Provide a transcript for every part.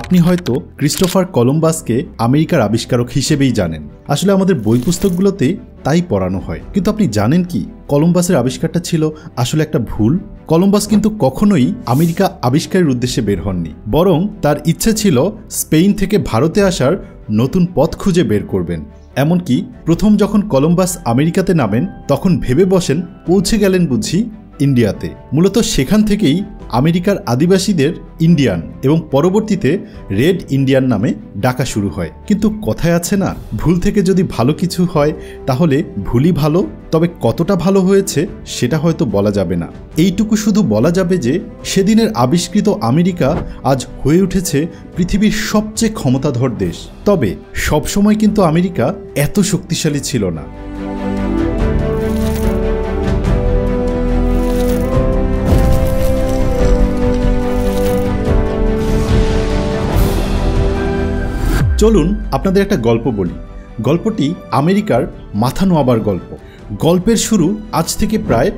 আপনি হয়তো ক্রিস্টোফার কলম্বাসকে আমেরিকার আবিষ্কারক হিসেবেই জানেন। আসলে আমাদের বই পুস্তকগুলোতে তাই পড়ানো হয়। কিন্তু আপনি জানেন কি কলম্বাসের আবিষ্কারটা ছিল আসলে একটা ভুল? কলম্বাস কিন্তু কখনোই আমেরিকা আবিষ্কারের উদ্দেশ্যে বের হননি, বরং তার ইচ্ছে ছিল স্পেন থেকে ভারতে আসার নতুন পথ খুঁজে বের করবেন। এমনকি প্রথম যখন কলম্বাস আমেরিকাতে নামেন তখন ভেবে বসেন পৌঁছে গেলেন বুঝি ইন্ডিয়াতে। মূলত সেখান থেকেই আমেরিকার আদিবাসীদের ইন্ডিয়ান এবং পরবর্তীতে রেড ইন্ডিয়ান নামে ডাকা শুরু হয়। কিন্তু কথায় আছে না, ভুল থেকে যদি ভালো কিছু হয় তাহলে ভুলই ভালো, তবে কতটা ভালো হয়েছে সেটা হয়তো বলা যাবে না। এইটুকু শুধু বলা যাবে যে সেদিনের আবিষ্কৃত আমেরিকা আজ হয়ে উঠেছে পৃথিবীর সবচেয়ে ক্ষমতাধর দেশ। তবে সবসময় কিন্তু আমেরিকা এত শক্তিশালী ছিল না। চলুন আপনাদের একটা গল্প বলি। গল্পটি আমেরিকার মাথা নোয়াবার গল্প। গল্পের শুরু আজ থেকে প্রায়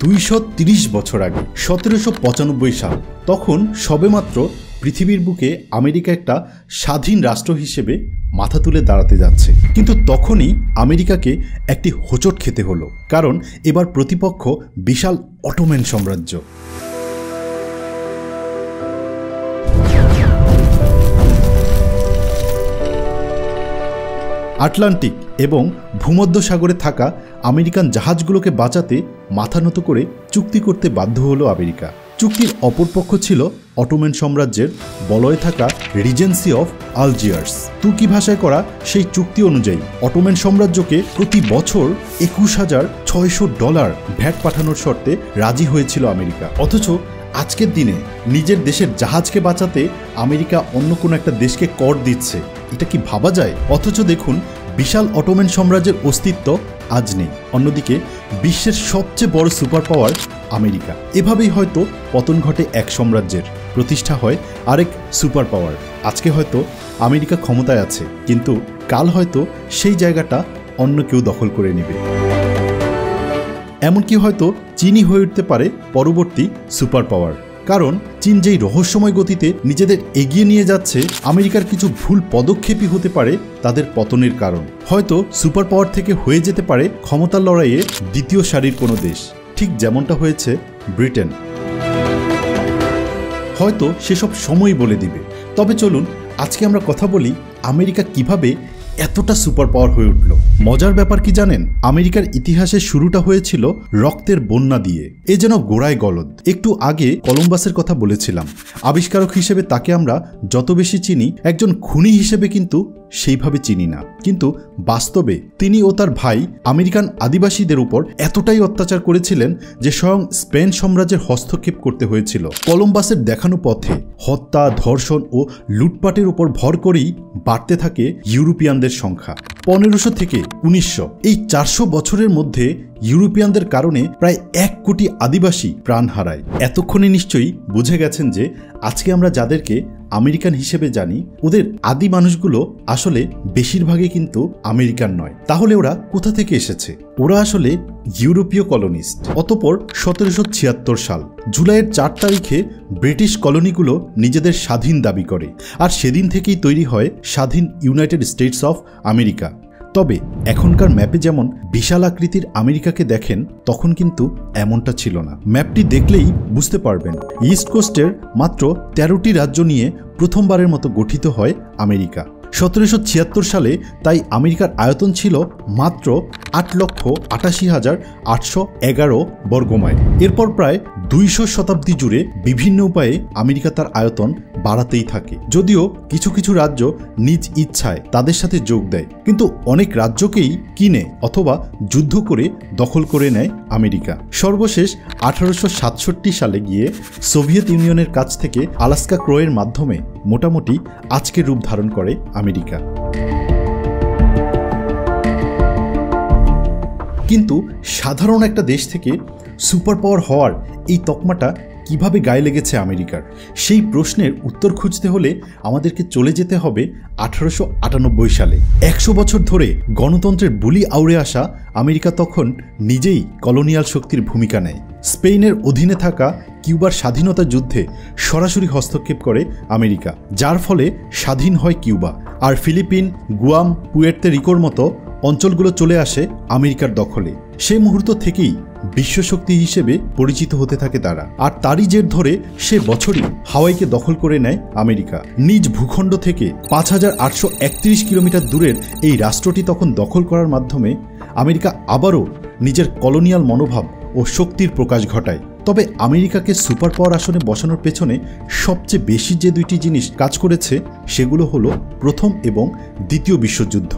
230 বছর আগে, 1795 সাল। তখন সবেমাত্র পৃথিবীর বুকে আমেরিকা একটা স্বাধীন রাষ্ট্র হিসেবে মাথা তুলে দাঁড়াতে যাচ্ছে। কিন্তু তখনই আমেরিকাকে একটি হোঁচট খেতে হলো, কারণ এবার প্রতিপক্ষ বিশাল অটোম্যান সাম্রাজ্য। আটলান্টিক এবং ভূমধ্যসাগরে থাকা আমেরিকান জাহাজগুলোকে বাঁচাতে মাথা নত করে চুক্তি করতে বাধ্য হলো আমেরিকা। চুক্তির অপরপক্ষ ছিল অটোম্যান সাম্রাজ্যের বলয়ে থাকা রিজেন্সি অফ আলজিয়ার্স। তুর্কি ভাষায় করা সেই চুক্তি অনুযায়ী অটোম্যান সাম্রাজ্যকে প্রতি বছর $21,600 ভ্যাট পাঠানোর শর্তে রাজি হয়েছিল আমেরিকা। অথচ আজকের দিনে নিজের দেশের জাহাজকে বাঁচাতে আমেরিকা অন্য কোনো একটা দেশকে কর দিচ্ছে, এটা কি ভাবা যায়? অথচ দেখুন, বিশাল অটোম্যান সাম্রাজ্যের অস্তিত্ব আজ নেই। অন্যদিকে বিশ্বের সবচেয়ে বড় সুপার পাওয়ার আমেরিকা। এভাবেই হয়তো পতন ঘটে এক সাম্রাজ্যের, প্রতিষ্ঠা হয় আরেক সুপার পাওয়ার। আজকে হয়তো আমেরিকা ক্ষমতায় আছে, কিন্তু কাল হয়তো সেই জায়গাটা অন্য কেউ দখল করে নেবে। এমনকি হয়তো চীনই হয়ে উঠতে পারে পরবর্তী সুপার পাওয়ার। কারণ চীন যেই রহস্যময় গতিতে নিজেদের এগিয়ে নিয়ে যাচ্ছে, আমেরিকার কিছু ভুল পদক্ষেপই হতে পারে তাদের পতনের কারণ। হয়তো সুপার পাওয়ার থেকে হয়ে যেতে পারে ক্ষমতার লড়াইয়ে দ্বিতীয় সারির কোনো দেশ, ঠিক যেমনটা হয়েছে ব্রিটেন। হয়তো সেসব সময় বলে দিবে। তবে চলুন আজকে আমরা কথা বলি আমেরিকা কিভাবে এতটা সুপার পাওয়ার হয়ে উঠল। মজার ব্যাপার কি জানেন? আমেরিকার ইতিহাসের শুরুটা হয়েছিল রক্তের বন্যা দিয়ে। এ যেন গোড়ায় গলদ। একটু আগে কলম্বাসের কথা বলেছিলাম। আবিষ্কারক হিসেবে তাকে আমরা যত বেশি চিনি, একজন খুনি হিসেবে কিন্তু সেইভাবে চিনি না। কিন্তু বাস্তবে তিনি ও তার ভাই আমেরিকান আদিবাসীদের উপর এতটাই অত্যাচার করেছিলেন যে স্বয়ং স্পেন সাম্রাজ্যের হস্তক্ষেপ করতে হয়েছিল। কলম্বাসের দেখানো পথে হত্যা, ধর্ষণ ও লুটপাটের উপর ভর করেই বাড়তে থাকে ইউরোপিয়ানদের সংখ্যা। 1500 থেকে 1900 এই 400 বছরের মধ্যে ইউরোপিয়ানদের কারণে প্রায় 1 কোটি আদিবাসী প্রাণ হারায়। এতক্ষণে নিশ্চয়ই বুঝে গেছেন যে আজকে আমরা যাদেরকে আমেরিকান হিসেবে জানি, ওদের আদি মানুষগুলো আসলে বেশিরভাগই কিন্তু আমেরিকান নয়। তাহলে ওরা কোথা থেকে এসেছে? ওরা আসলে ইউরোপীয় কলোনিস্ট। অতঃপর 1776 সাল জুলাইয়ের 4 তারিখে ব্রিটিশ কলোনিগুলো নিজেদের স্বাধীন দাবি করে, আর সেদিন থেকেই তৈরি হয় স্বাধীন ইউনাইটেড স্টেটস অফ আমেরিকা। তবে এখনকার ম্যাপে যেমন বিশাল আকৃতির আমেরিকাকে দেখেন, তখন কিন্তু এমনটা ছিল না। ম্যাপটি দেখলেই বুঝতে পারবেন, ইস্ট কোস্টের মাত্র 13টি রাজ্য নিয়ে প্রথমবারের মতো গঠিত হয় আমেরিকা। 1776 সালে তাই আমেরিকার আয়তন ছিল মাত্র 8,88,811 বর্গমাইল। এরপর প্রায় 200 শতাব্দী জুড়ে বিভিন্ন উপায়ে আমেরিকা তার আয়তন বাড়াতেই থাকে। যদিও কিছু কিছু রাজ্য নিজ ইচ্ছায় তাদের সাথে যোগ দেয়, কিন্তু অনেক রাজ্যকেই কিনে অথবা যুদ্ধ করে দখল করে নেয় আমেরিকা। সর্বশেষ 1867 সালে গিয়ে সোভিয়েত ইউনিয়নের কাছ থেকে আলাস্কা ক্রয়ের মাধ্যমে মোটামুটি আজকের রূপ ধারণ করে আমেরিকা। কিন্তু সাধারণ একটা দেশ থেকে সুপার পাওয়ার হওয়ার এই তকমাটা কিভাবে গায়ে লেগেছে আমেরিকার, সেই প্রশ্নের উত্তর খুঁজতে হলে আমাদেরকে চলে যেতে হবে 1898 সালে। 100 বছর ধরে গণতন্ত্রের বুলি আউড়ে আসা আমেরিকা তখন নিজেই কলোনিয়াল শক্তির ভূমিকা নেয়। স্পেনের অধীনে থাকা কিউবার স্বাধীনতা যুদ্ধে সরাসরি হস্তক্ষেপ করে আমেরিকা, যার ফলে স্বাধীন হয় কিউবা। আর ফিলিপিন, গুয়াম, পুয়ের্তো রিকোর মতো অঞ্চলগুলো চলে আসে আমেরিকার দখলে। সেই মুহূর্ত থেকেই বিশ্বশক্তি হিসেবে পরিচিত হতে থাকে তারা। আর তারই জের ধরে সে বছরই হাওয়াইকে দখল করে নেয় আমেরিকা। নিজ ভূখণ্ড থেকে 5831 কিলোমিটার দূরের এই রাষ্ট্রটি তখন দখল করার মাধ্যমে আমেরিকা আবারও নিজের কলোনিয়াল মনোভাব ও শক্তির প্রকাশ ঘটায়। তবে আমেরিকাকে সুপার পাওয়ার আসনে বসানোর পেছনে সবচেয়ে বেশি যে দুইটি জিনিস কাজ করেছে সেগুলো হলো প্রথম এবং দ্বিতীয় বিশ্বযুদ্ধ।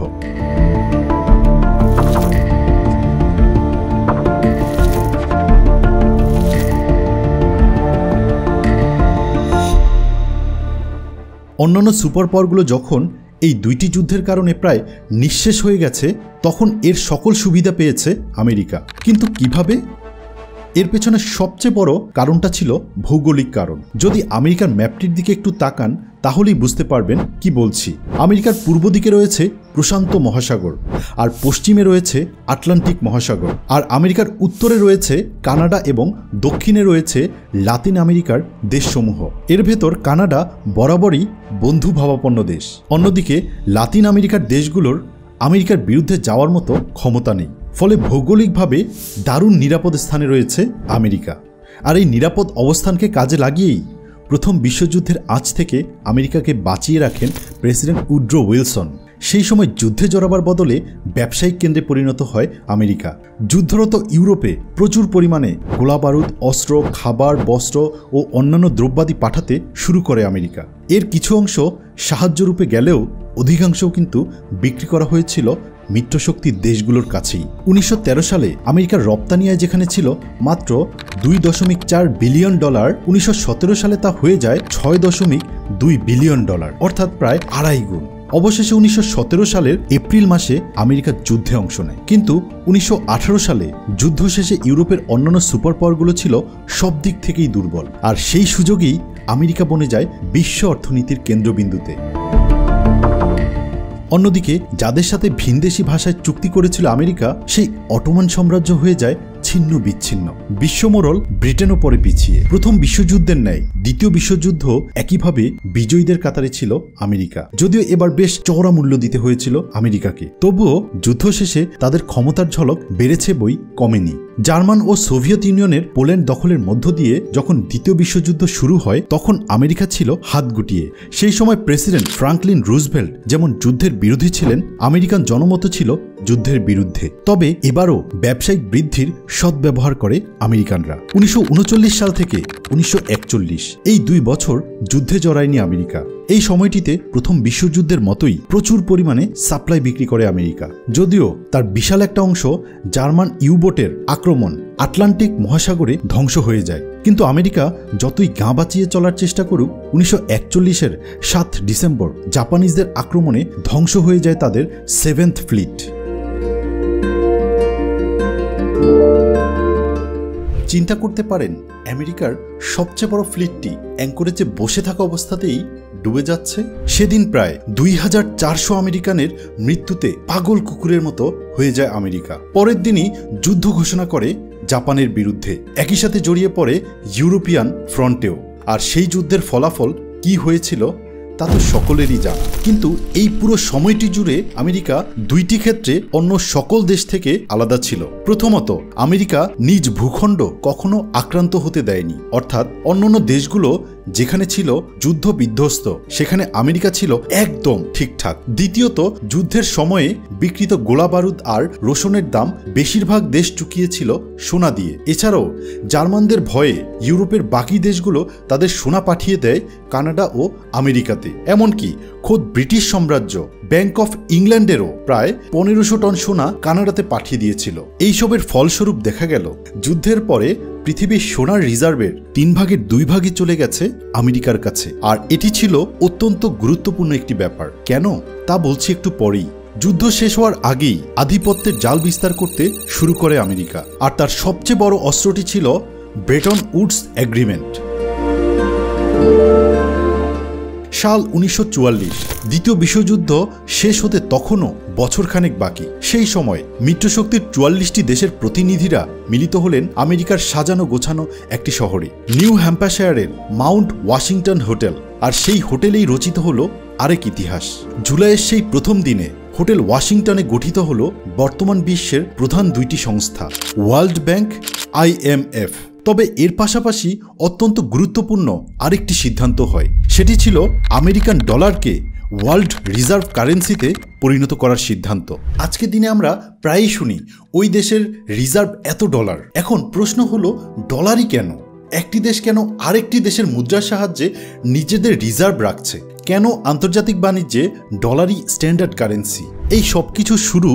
অন্যান্য সুপার পাওয়ারগুলো যখন এই দুইটি যুদ্ধের কারণে প্রায় নিঃশেষ হয়ে গেছে, তখন এর সকল সুবিধা পেয়েছে আমেরিকা। কিন্তু কিভাবে? এর পেছনে সবচেয়ে বড় কারণটা ছিল ভৌগোলিক কারণ। যদি আমেরিকার ম্যাপটির দিকে একটু তাকান তাহলেই বুঝতে পারবেন কি বলছি। আমেরিকার পূর্ব দিকে রয়েছে প্রশান্ত মহাসাগর, আর পশ্চিমে রয়েছে আটলান্টিক মহাসাগর, আর আমেরিকার উত্তরে রয়েছে কানাডা এবং দক্ষিণে রয়েছে লাতিন আমেরিকার দেশসমূহ। এর ভেতর কানাডা বরাবরই বন্ধুভাবাপন্ন দেশ। অন্যদিকে লাতিন আমেরিকার দেশগুলোর আমেরিকার বিরুদ্ধে যাওয়ার মতো ক্ষমতা নেই, ফলে ভৌগোলিকভাবে দারুণ নিরাপদ স্থানে রয়েছে আমেরিকা। আর এই নিরাপদ অবস্থানকে কাজে লাগিয়েই প্রথম বিশ্বযুদ্ধের আঁচ থেকে আমেরিকাকে বাঁচিয়ে রাখেন প্রেসিডেন্ট উড্রো উইলসন। সেই সময় যুদ্ধে জড়াবার বদলে ব্যবসায়িক কেন্দ্রে পরিণত হয় আমেরিকা। যুদ্ধরত ইউরোপে প্রচুর পরিমাণে গোলাবারুদ, অস্ত্র, খাবার, বস্ত্র ও অন্যান্য দ্রব্যাদি পাঠাতে শুরু করে আমেরিকা। এর কিছু অংশ সাহায্যরূপে গেলেও অধিকাংশও কিন্তু বিক্রি করা হয়েছিল মিত্রশক্তির দেশগুলোর কাছেই। 1913 সালে আমেরিকার রপ্তানি আয় যেখানে ছিল মাত্র $2.4 বিলিয়ন, 1917 সালে তা হয়ে যায় $6.2 বিলিয়ন, অর্থাৎ প্রায় 2.5 গুণ। অবশেষে 1917 সালের এপ্রিল মাসে আমেরিকা যুদ্ধে অংশ নেয়। কিন্তু 1918 সালে যুদ্ধ শেষে ইউরোপের অন্যান্য সুপার পাওয়ারগুলো ছিল সব দিক থেকেই দুর্বল, আর সেই সুযোগেই আমেরিকা বনে যায় বিশ্ব অর্থনীতির কেন্দ্রবিন্দুতে। অন্যদিকে যাদের সাথে ভিনদেশি ভাষায় চুক্তি করেছিল আমেরিকা, সেই অটোমান সাম্রাজ্য হয়ে যায় ছিন্ন বিচ্ছিন্ন। বিশ্বমোড়ল ব্রিটেনও পরে পিছিয়ে। প্রথম বিশ্বযুদ্ধের ন্যায় দ্বিতীয় বিশ্বযুদ্ধ একইভাবে বিজয়ীদের কাতারে ছিল আমেরিকা। যদিও এবার বেশ চওড়া মূল্য দিতে হয়েছিল আমেরিকাকে, তবুও যুদ্ধ শেষে তাদের ক্ষমতার ঝলক বেড়েছে বই কমেনি। জার্মান ও সোভিয়েত ইউনিয়নের পোল্যান্ড দখলের মধ্য দিয়ে যখন দ্বিতীয় বিশ্বযুদ্ধ শুরু হয়, তখন আমেরিকা ছিল হাত গুটিয়ে। সেই সময় প্রেসিডেন্ট ফ্রাঙ্কলিন রুজভেল্ট যেমন যুদ্ধের বিরোধী ছিলেন, আমেরিকান জনমত ছিল যুদ্ধের বিরুদ্ধে। তবে এবারও ব্যবসায়িক বৃদ্ধির সদ্ব্যবহার করে আমেরিকানরা। 1939 সাল থেকে 1941 এই 2 বছর যুদ্ধে জড়ায়নি আমেরিকা। এই সময়টিতে প্রথম বিশ্বযুদ্ধের মতোই প্রচুর পরিমাণে সাপ্লাই বিক্রি করে আমেরিকা। যদিও তার বিশাল একটা অংশ জার্মান ইউবোটের আক্রমণ আটলান্টিক মহাসাগরে ধ্বংস হয়ে যায়। কিন্তু আমেরিকা যতই গা বাঁচিয়ে চলার চেষ্টা করুক, 1941-এর 7 ডিসেম্বর জাপানিজদের আক্রমণে ধ্বংস হয়ে যায় তাদের 7th ফ্লিট। চিন্তা করতে পারেন, আমেরিকার সবচেয়ে বড় ফ্লিটটি অ্যাঙ্করেজে বসে থাকা অবস্থাতেই ডুবে যাচ্ছে। সেদিন প্রায় 2400 আমেরিকানের মৃত্যুতে পাগল কুকুরের মতো হয়ে যায় আমেরিকা। পরের দিনই যুদ্ধ ঘোষণা করে জাপানের বিরুদ্ধে। একই সাথে জড়িয়ে পড়ে ইউরোপিয়ান ফ্রন্টেও। আর সেই যুদ্ধের ফলাফল কি হয়েছিল তা তো সকলেরই জানা। কিন্তু এই পুরো সময়টি জুড়ে আমেরিকা 2টি ক্ষেত্রে অন্য সকল দেশ থেকে আলাদা ছিল। প্রথমত, আমেরিকা নিজ ভূখণ্ড কখনো আক্রান্ত হতে দেয়নি, অর্থাৎ অন্যান্য দেশগুলো যেখানে ছিল যুদ্ধ বিধ্বস্ত, সেখানে আমেরিকা ছিল একদম ঠিকঠাক। দ্বিতীয়ত, যুদ্ধের সময়ে বিকৃত গোলাবারুদ আর রসুনের দাম বেশিরভাগ দেশ চুকিয়েছিল সোনা দিয়ে। এছাড়াও জার্মানদের ভয়ে ইউরোপের বাকি দেশগুলো তাদের সোনা পাঠিয়ে দেয় কানাডা ও আমেরিকাতে। এমনকি খোদ ব্রিটিশ সাম্রাজ্য ব্যাংক অফ ইংল্যান্ডেরও প্রায় 1500 টন সোনা কানাডাতে পাঠিয়ে দিয়েছিল। এইসবের ফলস্বরূপ দেখা গেল যুদ্ধের পরে পৃথিবীর সোনার রিজার্ভের 3 ভাগের 2 ভাগই চলে গেছে আমেরিকার কাছে। আর এটি ছিল অত্যন্ত গুরুত্বপূর্ণ একটি ব্যাপার। কেন তা বলছি একটু পরেই। যুদ্ধ শেষ হওয়ার আগেই আধিপত্যের জাল বিস্তার করতে শুরু করে আমেরিকা। আর তার সবচেয়ে বড় অস্ত্রটি ছিল ব্রেটন উডস এগ্রিমেন্ট। সাল 1944। দ্বিতীয় বিশ্বযুদ্ধ শেষ হতে তখনও বছরখানেক বাকি। সেই সময় মিত্রশক্তির 44টি দেশের প্রতিনিধিরা মিলিত হলেন আমেরিকার সাজানো গোছানো একটি শহরে, নিউ হ্যাম্পশায়ারের মাউন্ট ওয়াশিংটন হোটেল। আর সেই হোটেলেই রচিত হলো আরেক ইতিহাস। জুলাইয়ের সেই প্রথম দিনে হোটেল ওয়াশিংটনে গঠিত হলো বর্তমান বিশ্বের প্রধান দুইটি সংস্থা, ওয়ার্ল্ড ব্যাংক, IMF। তবে এর পাশাপাশি অত্যন্ত গুরুত্বপূর্ণ আরেকটি সিদ্ধান্ত হয়, সেটি ছিল আমেরিকান ডলারকে ওয়ার্ল্ড রিজার্ভ কারেন্সিতে পরিণত করার সিদ্ধান্ত। আজকের দিনে আমরা প্রায়ই শুনি ওই দেশের রিজার্ভ এত ডলার। এখন প্রশ্ন হলো, ডলারই কেন? একটি দেশ কেন আরেকটি দেশের মুদ্রার সাহায্যে নিজেদের রিজার্ভ রাখছে? কেন আন্তর্জাতিক বাণিজ্যে ডলারই স্ট্যান্ডার্ড কারেন্সি? এই সব কিছু শুরু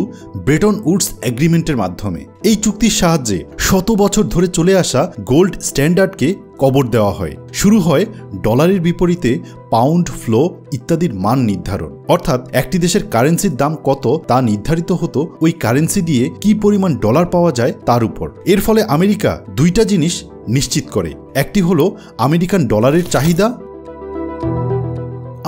ব্রেটন উডস এগ্রিমেন্টের মাধ্যমে। এই চুক্তির সাহায্যে শত বছর ধরে চলে আসা গোল্ড স্ট্যান্ডার্ডকে কবর দেওয়া হয়। শুরু হয় ডলারের বিপরীতে পাউন্ড, ফ্লো ইত্যাদির মান নির্ধারণ। অর্থাৎ একটি দেশের কারেন্সির দাম কত তা নির্ধারিত হতো ওই কারেন্সি দিয়ে কি পরিমাণ ডলার পাওয়া যায় তার উপর। এর ফলে আমেরিকা দুইটা জিনিস নিশ্চিত করে। একটি হলো আমেরিকান ডলারের চাহিদা।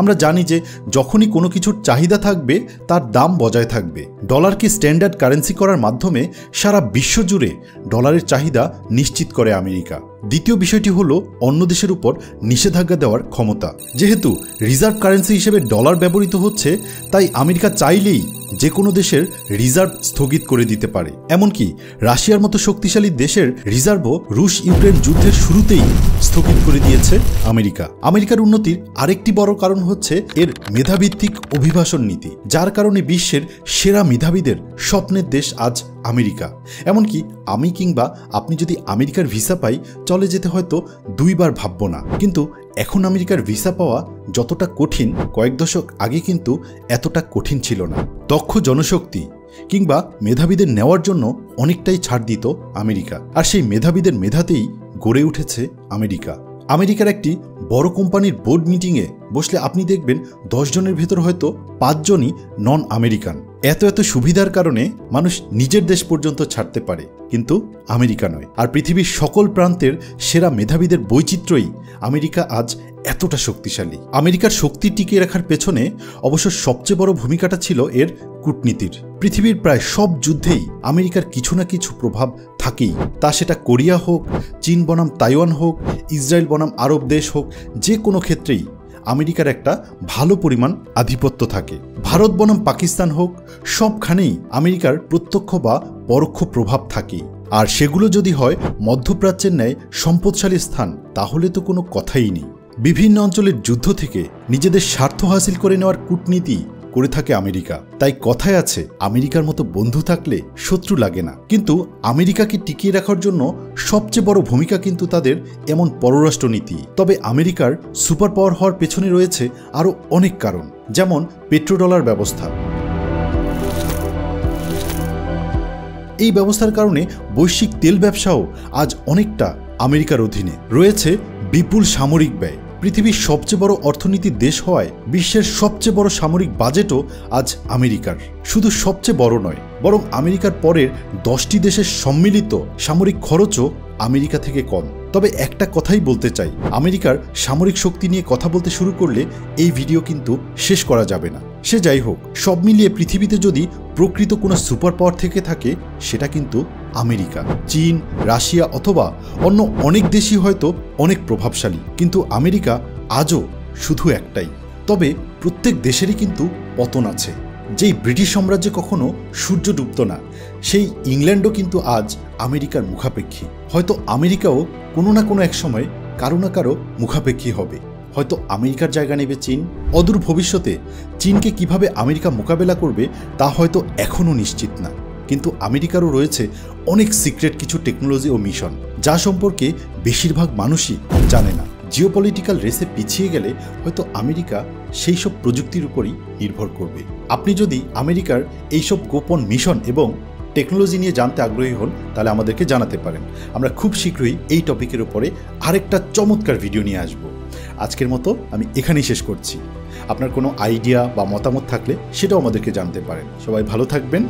আমরা জানি যে যখনই কোনো কিছুর চাহিদা থাকবে তার দাম বজায় থাকবে। ডলারকে স্ট্যান্ডার্ড কারেন্সি করার মাধ্যমে সারা বিশ্ব জুড়ে ডলারের চাহিদা নিশ্চিত করে আমেরিকা। দ্বিতীয় বিষয়টি হলো অন্য দেশের উপর নিষেধাজ্ঞা দেওয়ার ক্ষমতা। যেহেতু রিজার্ভ কারেন্সি হিসেবে ডলার ব্যবহৃত হচ্ছে, তাই আমেরিকা চাইলেই যে কোনো দেশের রিজার্ভ স্থগিত করে দিতে পারে। এমনকি রাশিয়ার মতো শক্তিশালী দেশের রিজার্ভও রুশ ইউক্রেন যুদ্ধের শুরুতেই স্থগিত করে দিয়েছে আমেরিকা। আমেরিকার উন্নতির আরেকটি বড় কারণ হচ্ছে এর মেধাভিত্তিক অভিবাসন নীতি, যার কারণে বিশ্বের সেরা মেধাবীদের স্বপ্নের দেশ আজ আমেরিকা। এমনকি আমি কিংবা আপনি যদি আমেরিকার ভিসা পাই, চলে যেতে হয়তো দুইবার ভাবব না। কিন্তু এখন আমেরিকার ভিসা পাওয়া যতটা কঠিন, কয়েক দশক আগে কিন্তু এতটা কঠিন ছিল না। দক্ষ জনশক্তি কিংবা মেধাবীদের নেওয়ার জন্য অনেকটাই ছাড় দিত আমেরিকা। আর সেই মেধাবীদের মেধাতেই গড়ে উঠেছে আমেরিকা। আমেরিকার একটি বড় কোম্পানির বোর্ড মিটিংয়ে বসলে আপনি দেখবেন 10 জনের ভেতর হয়তো 5 জনই নন আমেরিকান। এত সুবিধার কারণে মানুষ নিজের দেশ পর্যন্ত ছাড়তে পারে, কিন্তু আমেরিকা নয়। আর পৃথিবীর সকল প্রান্তের সেরা মেধাবীদের বৈচিত্র্যই আমেরিকা আজ এতটা শক্তিশালী। আমেরিকার শক্তি টিকিয়ে রাখার পেছনে অবশ্য সবচেয়ে বড় ভূমিকাটা ছিল এর কূটনীতির। পৃথিবীর প্রায় সব যুদ্ধেই আমেরিকার কিছু না কিছু প্রভাব থাকেই। তা সেটা কোরিয়া হোক, চীন বনাম তাইওয়ান হোক, ইসরায়েল বনাম আরব দেশ হোক, যে কোনো ক্ষেত্রেই আমেরিকার একটা ভালো পরিমাণ আধিপত্য থাকে। ভারত বনাম পাকিস্তান হোক, সবখানেই আমেরিকার প্রত্যক্ষ বা পরোক্ষ প্রভাব থাকেই। আর সেগুলো যদি হয় মধ্যপ্রাচ্যের ন্যায় সম্পদশালী স্থান, তাহলে তো কোনো কথাই নেই। বিভিন্ন অঞ্চলের যুদ্ধ থেকে নিজেদের স্বার্থ হাসিল করে নেওয়ার কূটনীতি করে থাকে আমেরিকা। তাই কথায় আছে, আমেরিকার মতো বন্ধু থাকলে শত্রু লাগে না। কিন্তু আমেরিকাকে টিকিয়ে রাখার জন্য সবচেয়ে বড় ভূমিকা কিন্তু তাদের এমন পররাষ্ট্রনীতি। তবে আমেরিকার সুপার পাওয়ার হওয়ার পেছনে রয়েছে আরও অনেক কারণ, যেমন পেট্রোডলার ব্যবস্থা। এই ব্যবস্থার কারণে বৈশ্বিক তেল ব্যবসাও আজ অনেকটা আমেরিকার অধীনে রয়েছে। বিপুল সামরিক ব্যয়। পৃথিবীর সবচেয়ে বড় অর্থনীতির দেশ হওয়ায় বিশ্বের সবচেয়ে বড় সামরিক বাজেটও আজ আমেরিকার। শুধু সবচেয়ে বড় নয়, বরং আমেরিকার পরের 10টি দেশের সম্মিলিত সামরিক খরচও আমেরিকা থেকে কম। তবে একটা কথাই বলতে চাই, আমেরিকার সামরিক শক্তি নিয়ে কথা বলতে শুরু করলে এই ভিডিও কিন্তু শেষ করা যাবে না। সে যাই হোক, সব মিলিয়ে পৃথিবীতে যদি প্রকৃত কোনো সুপার পাওয়ার থেকে থাকে, সেটা কিন্তু আমেরিকা। চীন, রাশিয়া অথবা অন্য অনেক দেশই হয়তো অনেক প্রভাবশালী, কিন্তু আমেরিকা আজও শুধু একটাই। তবে প্রত্যেক দেশেরই কিন্তু পতন আছে। যেই ব্রিটিশ সাম্রাজ্যে কখনো সূর্য ডুবত না, সেই ইংল্যান্ডও কিন্তু আজ আমেরিকার মুখাপেক্ষী। হয়তো আমেরিকাও কোনো না কোনো এক সময় কারো না কারো মুখাপেক্ষী হবে। হয়তো আমেরিকার জায়গা নেবে চীন। অদূর ভবিষ্যতে চীনকে কিভাবে আমেরিকা মোকাবেলা করবে তা হয়তো এখনও নিশ্চিত না। কিন্তু আমেরিকারও রয়েছে অনেক সিক্রেট কিছু টেকনোলজি ও মিশন, যা সম্পর্কে বেশিরভাগ মানুষই জানে না। জিওপলিটিক্যাল রেসে পিছিয়ে গেলে হয়তো আমেরিকা সেই সব প্রযুক্তির উপরই নির্ভর করবে। আপনি যদি আমেরিকার এইসব গোপন মিশন এবং টেকনোলজি নিয়ে জানতে আগ্রহী হন, তাহলে আমাদেরকে জানাতে পারেন। আমরা খুব শীঘ্রই এই টপিকের উপরে আরেকটা চমৎকার ভিডিও নিয়ে আসব। আজকের মতো আমি এখানেই শেষ করছি। আপনার কোনো আইডিয়া বা মতামত থাকলে সেটাও আমাদেরকে জানতে পারেন। সবাই ভালো থাকবেন।